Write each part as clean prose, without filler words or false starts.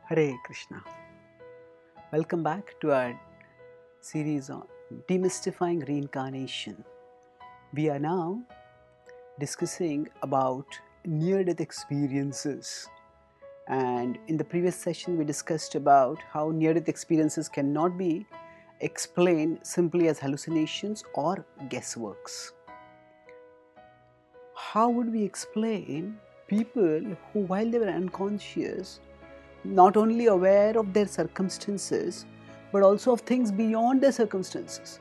Hare Krishna. Welcome back to our series on Demystifying Reincarnation. We are now discussing about near-death experiences. And in the previous session, we discussed about how near-death experiences cannot be explained simply as hallucinations or guessworks. How would we explain people who, while they were unconscious, not only aware of their circumstances, but also of things beyond their circumstances?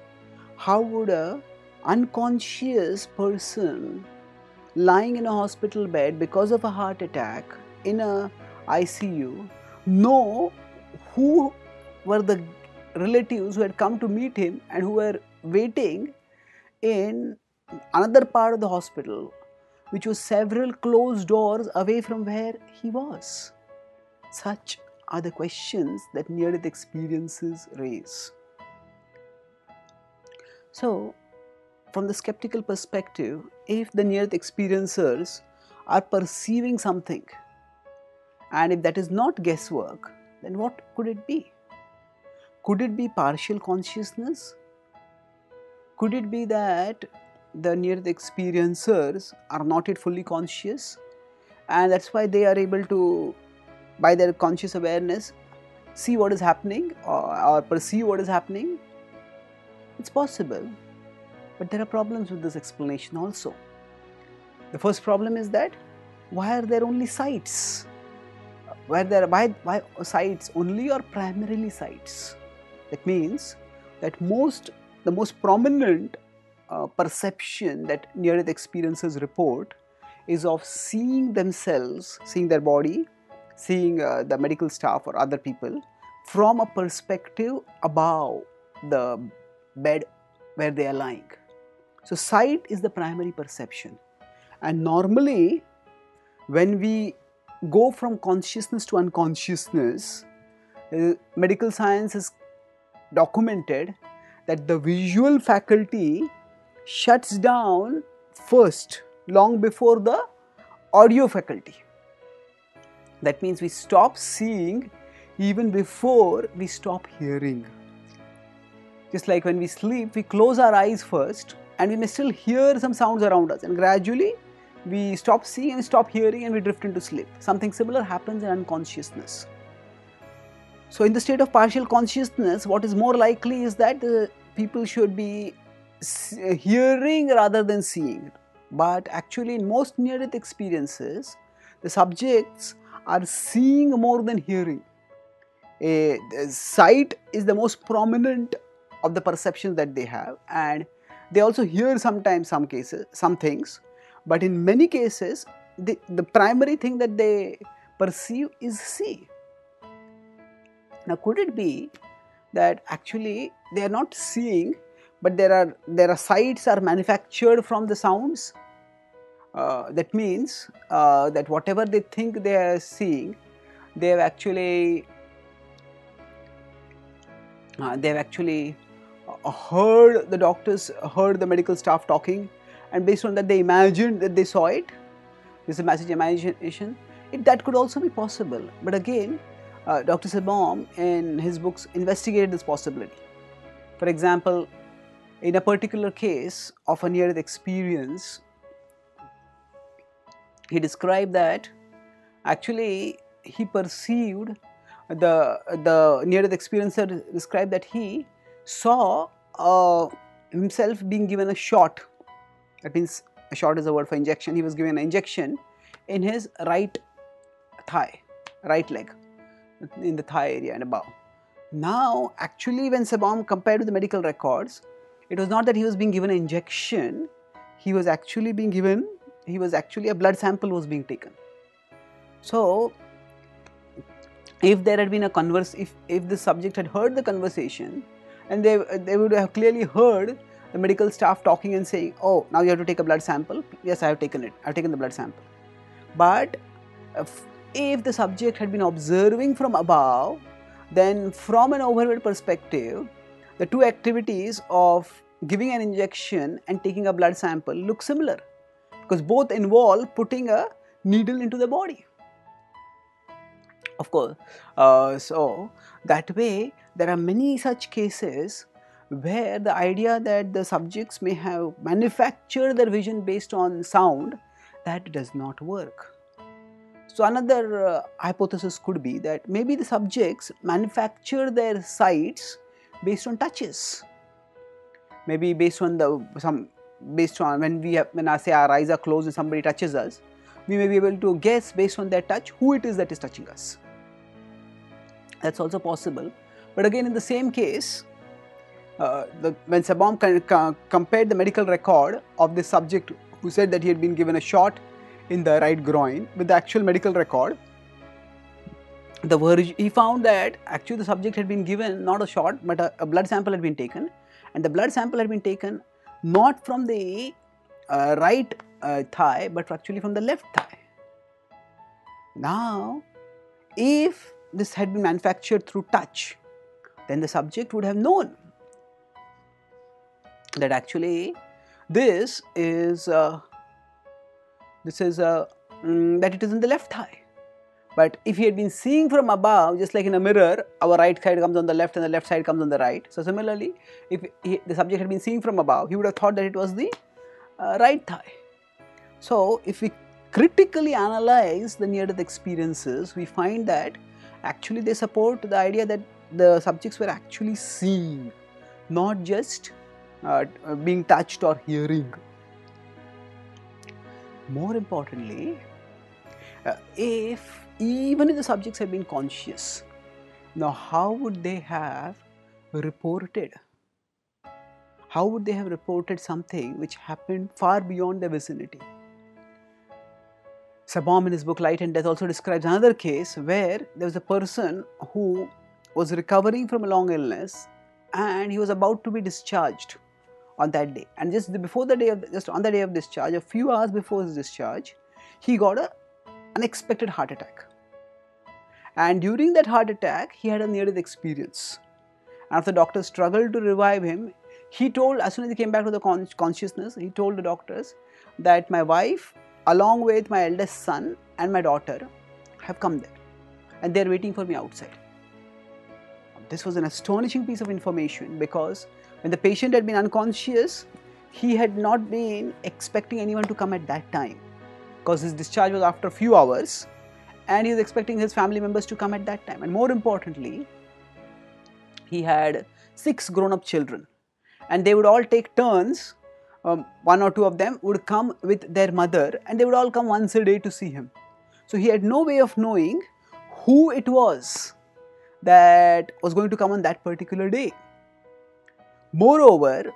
How would a unconscious person lying in a hospital bed because of a heart attack in a ICU know who were the relatives who had come to meet him and who were waiting in another part of the hospital, which was several closed doors away from where he was? Such are the questions that near-death experiences raise. So, from the skeptical perspective, if the near-death experiencers are perceiving something, and if that is not guesswork, then what could it be? Could it be partial consciousness? Could it be that the near-death experiencers are not yet fully conscious, and that's why they are able to, by their conscious awareness, see what is happening or perceive what is happening? It's possible, but there are problems with this explanation also. The first problem is that why are there only sights? Why sights only, or primarily sights? That means that the most prominent perception that near-death experiencers report is of seeing themselves, seeing their body, seeing the medical staff or other people from a perspective above the bed where they are lying. So sight is the primary perception, and normally when we go from consciousness to unconsciousness, medical science has documented that the visual faculty shuts down first, long before the audio faculty. That means we stop seeing even before we stop hearing. Just like when we sleep, we close our eyes first and we may still hear some sounds around us, and gradually we stop seeing and stop hearing and we drift into sleep. Something similar happens in unconsciousness. So in the state of partial consciousness, what is more likely is that the people should be hearing rather than seeing. But actually in most near-death experiences, the subjects are seeing more than hearing. Sight is the most prominent of the perceptions that they have, and they also hear sometimes some things, but in many cases the primary thing that they perceive is see. Now could it be that actually they are not seeing, but there are sights are manufactured from the sounds? That means that whatever they think they are seeing, they have actually heard the doctors, heard the medical staff talking, and based on that they imagined that they saw it. This is a massive imagination. That could also be possible, but again, Dr. Sabom in his books investigated this possibility. For example, in a particular case of a near-death experience, he described that actually he perceived, the near-death experiencer described that he saw himself being given a shot. That means a shot is a word for injection. He was given an injection in his right thigh, right leg, in the thigh area and above. Now actually when Sabam compared with the medical records, it was not that he was being given an injection, he was actually a blood sample was being taken. So if there had been a if the subject had heard the conversation, and they would have clearly heard the medical staff talking and saying, oh, now you have to take a blood sample. Yes, I have taken it. I have taken the blood sample. But if the subject had been observing from above, then from an overhead perspective, the two activities of giving an injection and taking a blood sample look similar, because both involve putting a needle into the body. Of course. So that way there are many such cases where the idea that the subjects may have manufactured their vision based on sound, that does not work. So another hypothesis could be that maybe the subjects manufacture their sights based on touches. Maybe based on when I say our eyes are closed and somebody touches us, we may be able to guess based on their touch who it is that is touching us. That's also possible. But again, in the same case, when Sabam compared the medical record of this subject who said that he had been given a shot in the right groin with the actual medical record, he found that actually the subject had been given not a shot but a blood sample had been taken, and the blood sample had been taken not from the right thigh but actually from the left thigh. Now, if this had been manufactured through touch, then the subject would have known that actually that it is in the left thigh. But if he had been seeing from above, just like in a mirror, our right side comes on the left and the left side comes on the right. So similarly, if the subject had been seeing from above, he would have thought that it was the right thigh. So if we critically analyze the near-death experiences, we find that actually they support the idea that the subjects were actually seeing, not just being touched or hearing. More importantly, even if the subjects had been conscious, now how would they have reported? How would they have reported something which happened far beyond their vicinity? Sabam in his book Light and Death also describes another case where there was a person who was recovering from a long illness and he was about to be discharged on that day, and just on the day of discharge, a few hours before his discharge, he got an unexpected heart attack. And during that heart attack, he had a near-death experience. After the doctors struggled to revive him, he told, as soon as he came back to the consciousness, he told the doctors that my wife, along with my eldest son and my daughter, have come there and they are waiting for me outside. This was an astonishing piece of information, because when the patient had been unconscious, he had not been expecting anyone to come at that time, because his discharge was after a few hours and he was expecting his family members to come at that time. And more importantly, he had 6 grown-up children and they would all take turns. One or two of them would come with their mother and they would all come once a day to see him. So he had no way of knowing who it was that was going to come on that particular day. Moreover,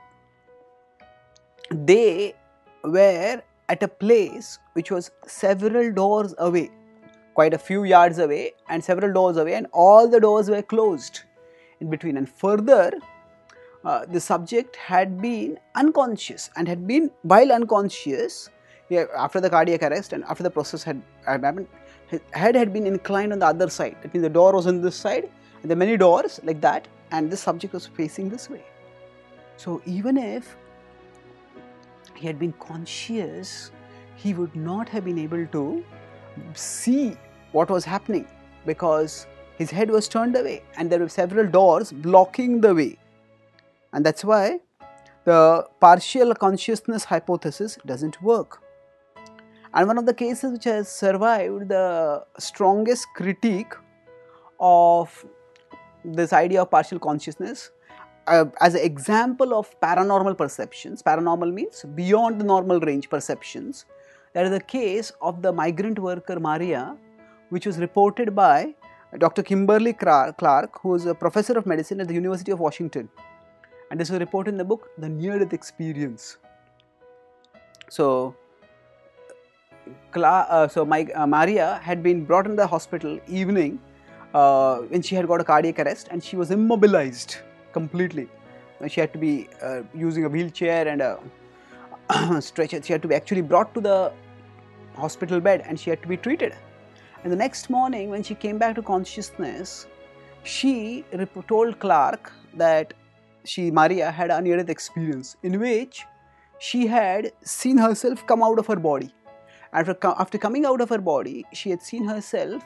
they were at a place which was several doors away, quite a few yards away and several doors away, and all the doors were closed in between. And further, the subject had been unconscious and had been, while unconscious, after the cardiac arrest and after the process had happened, his head had been inclined on the other side. That means the door was on this side and there are many doors like that, and this subject was facing this way. So even if he had been conscious, he would not have been able to see what was happening, because his head was turned away and there were several doors blocking the way. And that's why the partial consciousness hypothesis doesn't work. And one of the cases which has survived the strongest critique of this idea of partial consciousness, as an example of paranormal perceptions, paranormal means beyond the normal range perceptions, that is the case of the migrant worker Maria, which was reported by Dr. Kimberly Clark, who is a professor of medicine at the University of Washington. And this was reported in the book The Near-Death Experience. So, Maria had been brought in the hospital evening when she had got a cardiac arrest, and she was immobilized completely. She had to be using a wheelchair and a stretcher. She had to be actually brought to the hospital bed and she had to be treated. And the next morning when she came back to consciousness, she told Clark that Maria had a near-death experience in which she had seen herself come out of her body. After coming out of her body, she had seen herself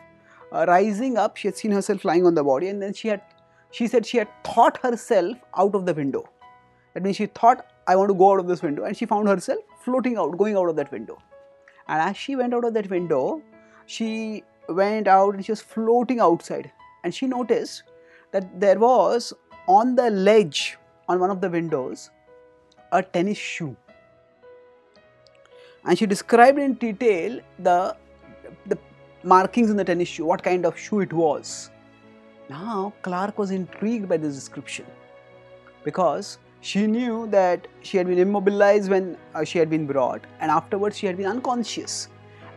rising up, she had seen herself lying on the body, and then she said she had thought herself out of the window. That means she thought, I want to go out of this window, and she found herself floating out, going out of that window. And as she went out of that window, she went out and she was floating outside. And she noticed that there was on the ledge on one of the windows a tennis shoe. And she described in detail the markings in the tennis shoe, what kind of shoe it was. Now, Clark was intrigued by this description because she knew that she had been immobilized when she had been brought, and afterwards she had been unconscious,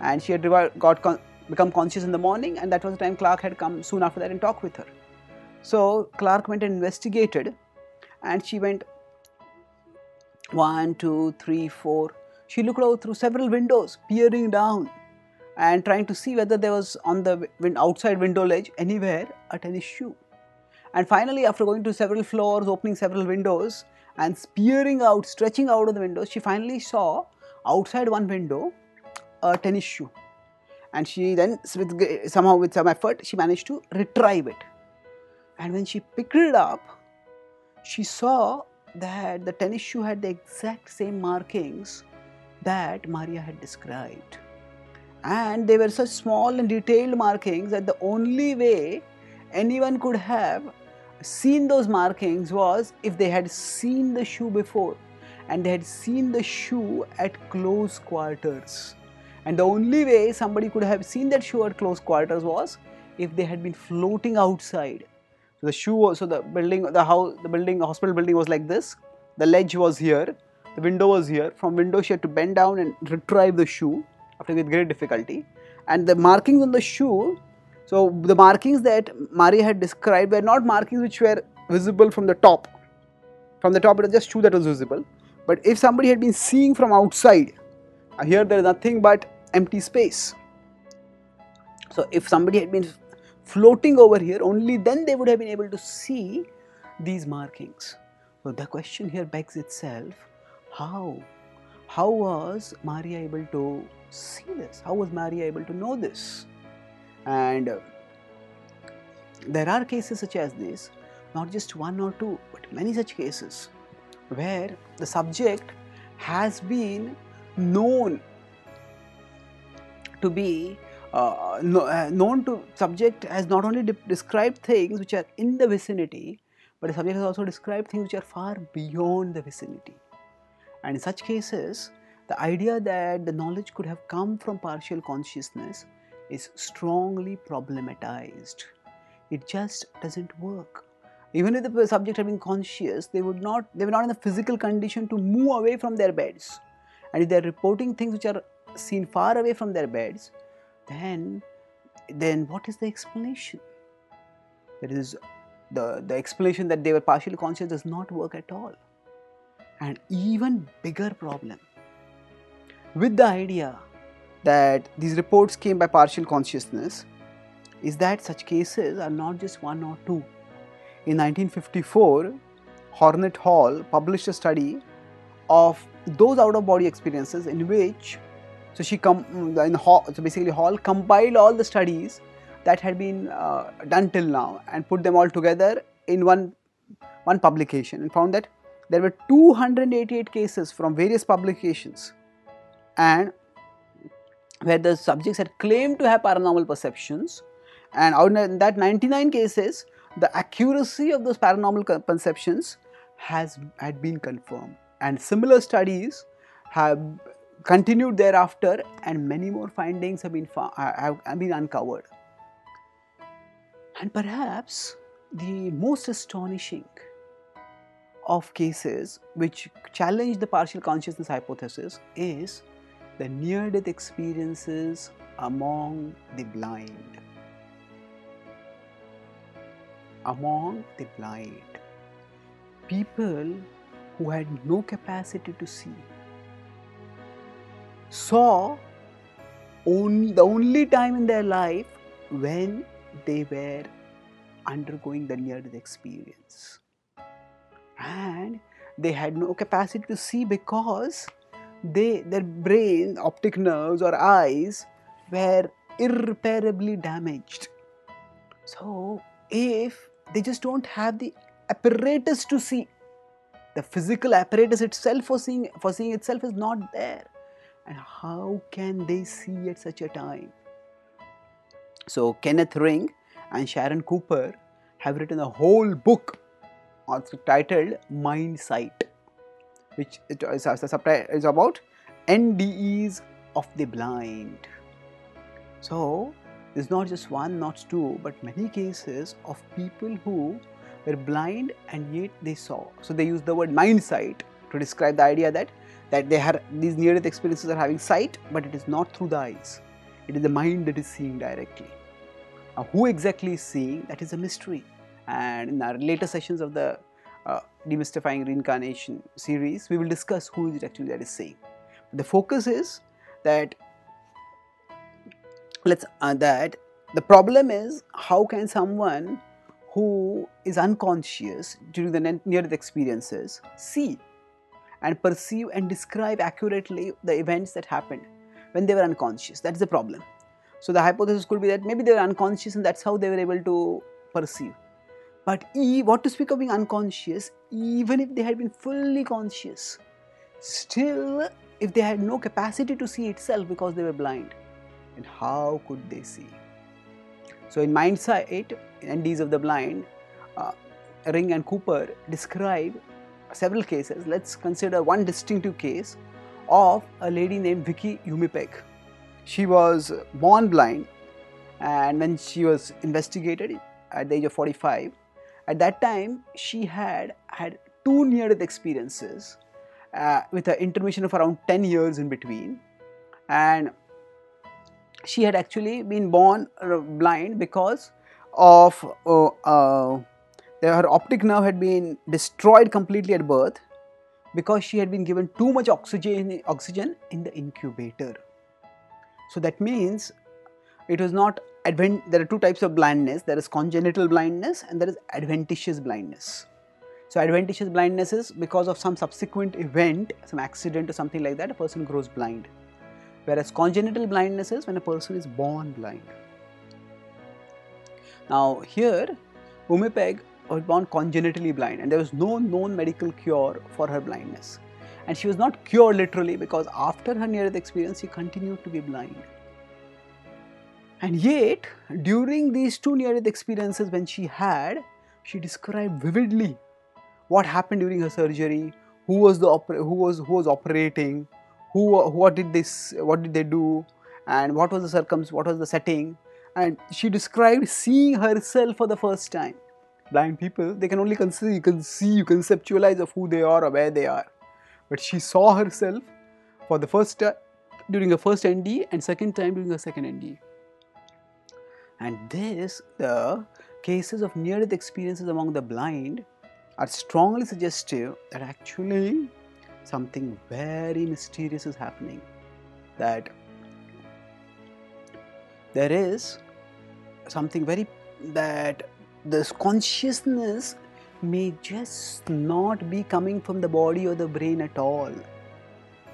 and she had become conscious in the morning, and that was the time Clark had come soon after that and talked with her. So Clark went and investigated, and she went 1, 2, 3, 4. She looked out through several windows, peering down and trying to see whether there was on the outside window ledge anywhere a tennis shoe. And finally, after going to several floors, opening several windows and peering out, stretching out of the windows, she finally saw outside one window a tennis shoe. And she then, with some effort, she managed to retrieve it. And when she picked it up, she saw that the tennis shoe had the exact same markings that Maria had described. And they were such small and detailed markings that the only way anyone could have seen those markings was if they had seen the shoe before, and they had seen the shoe at close quarters. And the only way somebody could have seen that shoe at close quarters was if they had been floating outside. So the shoe was, so the hospital building was like this. The ledge was here, the window was here. From window she had to bend down and retrieve the shoe with great difficulty. And the markings on the shoe, so the markings that Maria had described were not markings which were visible from the top. From the top it was just shoe that was visible. But if somebody had been seeing from outside, here there is nothing but empty space. So if somebody had been floating over here, only then they would have been able to see these markings. So the question here begs itself, how was Maria able to see this? How was Maria able to know this? And there are cases such as this, not just one or two, but many such cases where the subject has been known to be subject has not only described things which are in the vicinity, but the subject has also described things which are far beyond the vicinity. And in such cases, the idea that the knowledge could have come from partial consciousness is strongly problematized. It just doesn't work. Even if the subject had been conscious, they were not in the physical condition to move away from their beds. And if they are reporting things which are seen far away from their beds, then what is the explanation? That is, the explanation that they were partially conscious does not work at all. And even bigger problem with the idea that these reports came by partial consciousness is that such cases are not just one or two. In 1954, Hornet Hall published a study of those out-of-body experiences in which, Hall compiled all the studies that had been done till now and put them all together in one publication, and found that there were 288 cases from various publications, and where the subjects had claimed to have paranormal perceptions, and out of that 99 cases, the accuracy of those paranormal perceptions had been confirmed, and similar studies have continued thereafter, and many more findings have been uncovered. And perhaps the most astonishing of cases which challenge the partial consciousness hypothesis is the near-death experiences among the blind. Among the blind, people who had no capacity to see saw the only time in their life when they were undergoing the near-death experience. And they had no capacity to see because their brain, optic nerves or eyes were irreparably damaged. So if they just don't have the apparatus to see, the physical apparatus itself for seeing itself is not there, and how can they see at such a time? So Kenneth Ring and Sharon Cooper have written a whole book titled Mind Sight, which is about NDEs of the blind. So there's not just one, not two, but many cases of people who were blind and yet they saw. So they use the word mind sight to describe the idea that they have these near-death experiences are having sight, but it is not through the eyes. It is the mind that is seeing directly. Now, who exactly is seeing? That is a mystery. And in our later sessions of the Demystifying Reincarnation series, we will discuss who is it actually that is seeing. The focus is that that the problem is, how can someone who is unconscious during the near-death experiences see and perceive and describe accurately the events that happened when they were unconscious? That's the problem. So the hypothesis could be that maybe they were unconscious and that's how they were able to perceive. But what to speak of being unconscious, even if they had been fully conscious, still if they had no capacity to see itself because they were blind, and how could they see? So in Mind Sight, NDs of the blind, Ring and Cooper describe several cases. Let's consider one distinctive case of a lady named Vicky Umipeg. She was born blind, and when she was investigated at the age of 45, at that time she had 2 near-death experiences with an intermission of around 10 years in between, and she had actually been born blind because of her optic nerve had been destroyed completely at birth because she had been given too much oxygen in the incubator. So that means it was not there are two types of blindness. There is congenital blindness and there is adventitious blindness. So adventitious blindness is because of some subsequent event, some accident or something like that, a person grows blind. Whereas congenital blindness is when a person is born blind. Now here, Umipeg was born congenitally blind and there was no known medical cure for her blindness. And she was not cured literally, because after her near-death experience, she continued to be blind. And yet, during these 2 near-death experiences when she described vividly what happened during her surgery, who was operating, what did they do, and what was the setting, and she described seeing herself for the first time. Blind people, they can only conceptualize of who they are or where they are, but she saw herself for the first time during her first ND and second time during her second ND. And the cases of near-death experiences among the blind are strongly suggestive that actually something very mysterious is happening, that there is something that this consciousness may just not be coming from the body or the brain at all.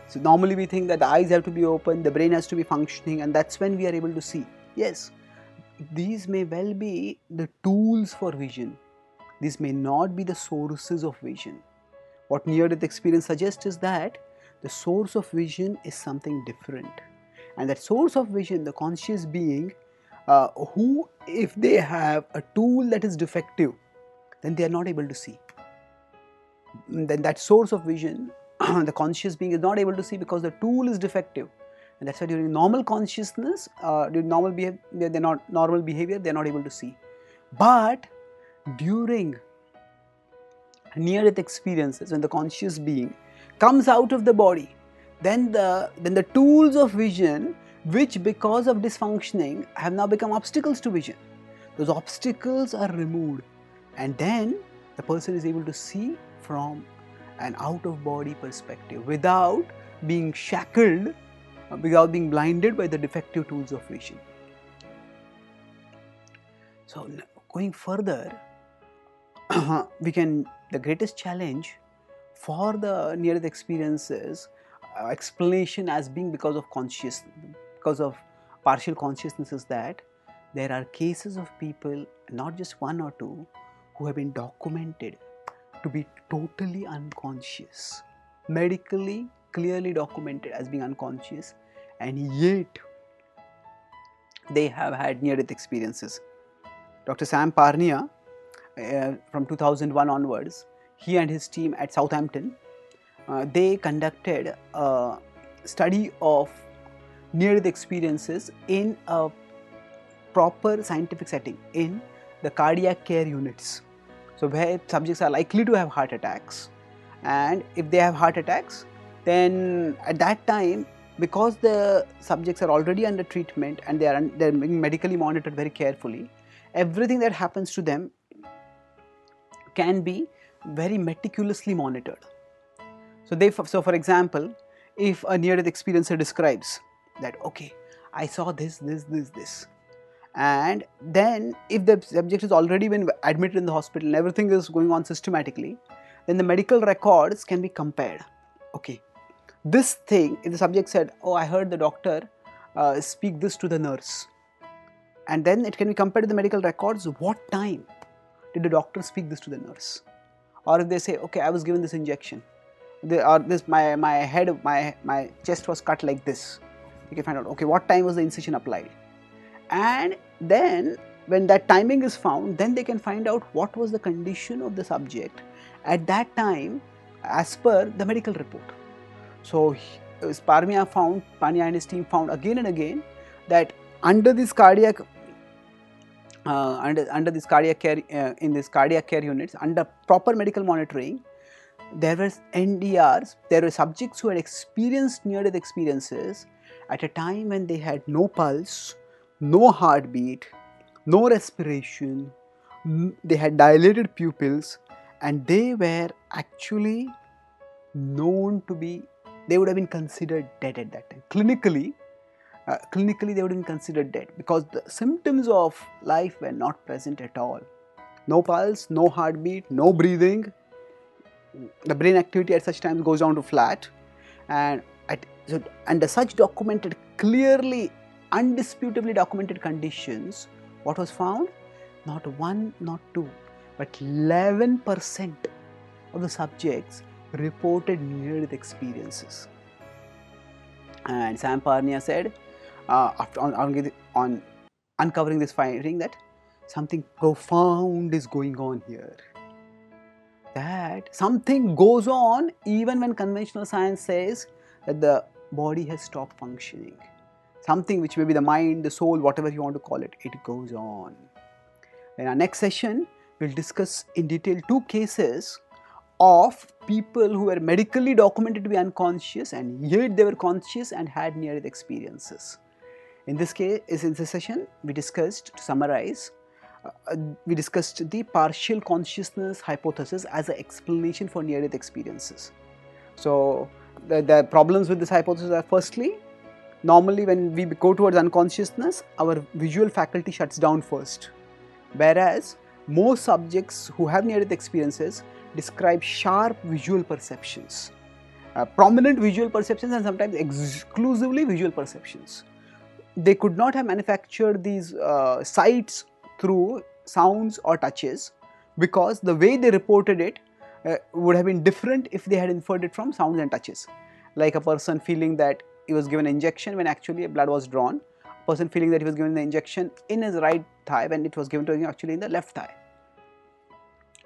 So normally we think that the eyes have to be open, the brain has to be functioning, and that's when we are able to see. Yes, these may well be the tools for vision. These may not be the sources of vision. What near-death experience suggests is that the source of vision is something different. And that source of vision, the conscious being, who, if they have a tool that is defective, then they are not able to see. Then that source of vision, the conscious being is not able to see because the tool is defective. And that's why during normal consciousness, during normal behavior, they are not able to see. But during near-death experiences, when the conscious being comes out of the body, then the tools of vision, which because of dysfunctioning have now become obstacles to vision, those obstacles are removed, and then the person is able to see from an out-of-body perspective without being shackled, without being blinded by the defective tools of vision. So going further, the greatest challenge for the near-death experiences explanation as being because of partial consciousness is that there are cases of people, not just one or two, who have been documented to be totally unconscious, medically clearly documented as being unconscious, and yet they have had near-death experiences. Dr. Sam Parnia, from 2001 onwards, he and his team at Southampton, they conducted a study of near-death experiences in a proper scientific setting, in the cardiac care units. So where subjects are likely to have heart attacks, and if they have heart attacks, then at that time, because the subjects are already under treatment and they're being medically monitored very carefully, everything that happens to them can be very meticulously monitored. So for example, if a near-death experiencer describes that, okay, I saw this, and then if the subject has already been admitted in the hospital and everything is going on systematically, then the medical records can be compared. Okay, this thing, if the subject said, oh, I heard the doctor speak this to the nurse, and then it can be compared to the medical records, what time did the doctor speak this to the nurse? Or if they say, okay, I was given this injection, or this, my head, my chest was cut like this, you can find out, okay, what time was the incision applied? And then when that timing is found, then they can find out what was the condition of the subject at that time as per the medical report. So Parnia and his team found again and again that under this cardiac under this cardiac care in this cardiac care units, under proper medical monitoring, there were NDRs, there were subjects who had experienced near-death experiences at a time when they had no pulse, no heartbeat, no respiration, they had dilated pupils, and they were actually known to be, they would have been considered dead at that time. Clinically they would have been considered dead because the symptoms of life were not present at all. No pulse, no heartbeat, no breathing. The brain activity at such times goes down to flat, and under such documented, clearly, undisputably documented conditions, what was found? Not one, not two, but 11% of the subjects reported near-death experiences. And Sam Parnia said, after on uncovering this finding, that something profound is going on here. That something goes on even when conventional science says that the body has stopped functioning. Something which may be the mind, the soul, whatever you want to call it, it goes on. In our next session, we'll discuss in detail 2 cases of people who were medically documented to be unconscious and yet they were conscious and had near-death experiences. In this session, we discussed, to summarize, we discussed the partial consciousness hypothesis as an explanation for near-death experiences. So, the problems with this hypothesis are, firstly, normally when we go towards unconsciousness, our visual faculty shuts down first. Whereas, most subjects who have near-death experiences describe sharp visual perceptions, prominent visual perceptions, and sometimes exclusively visual perceptions. They could not have manufactured these sights through sounds or touches, because the way they reported it would have been different if they had inferred it from sounds and touches. Like a person feeling that he was given an injection when actually blood was drawn, a person feeling that he was given the injection in his right thigh when it was given to him actually in the left thigh.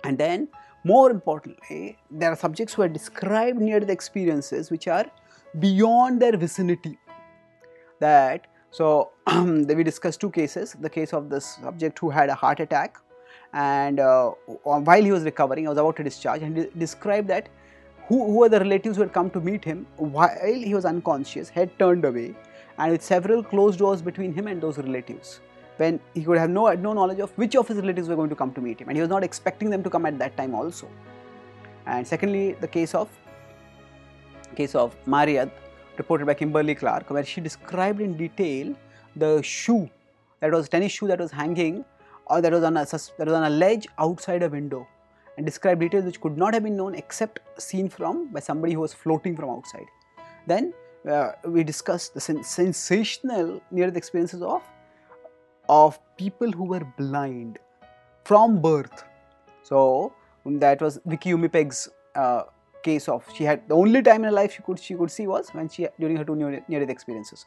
And then, more importantly, there are subjects who have described near-death experiences which are beyond their vicinity. So we discussed 2 cases. The case of this subject who had a heart attack, and while he was recovering, he was about to discharge, and he described that who were the relatives who had come to meet him while he was unconscious, head turned away, and with several closed doors between him and those relatives, when he could have no knowledge of which of his relatives were going to come to meet him, and he was not expecting them to come at that time also. And secondly, the case of Mariad, reported by Kimberly Clark, where she described in detail the shoe, that was tennis shoe that was hanging, or that was on a ledge outside a window, and described details which could not have been known except seen by somebody who was floating from outside. Then we discussed the sensational near-death experiences of of people who were blind from birth. So that was Vicky Umipeg's case of, she had the only time in her life she could see was when during her two near-death experiences.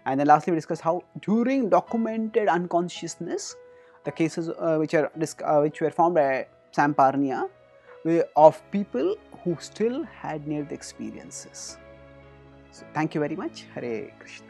And then lastly we discussed how during documented unconsciousness, the cases which were found by Sam Parnia of people who still had near-death experiences. So thank you very much. Hare Krishna.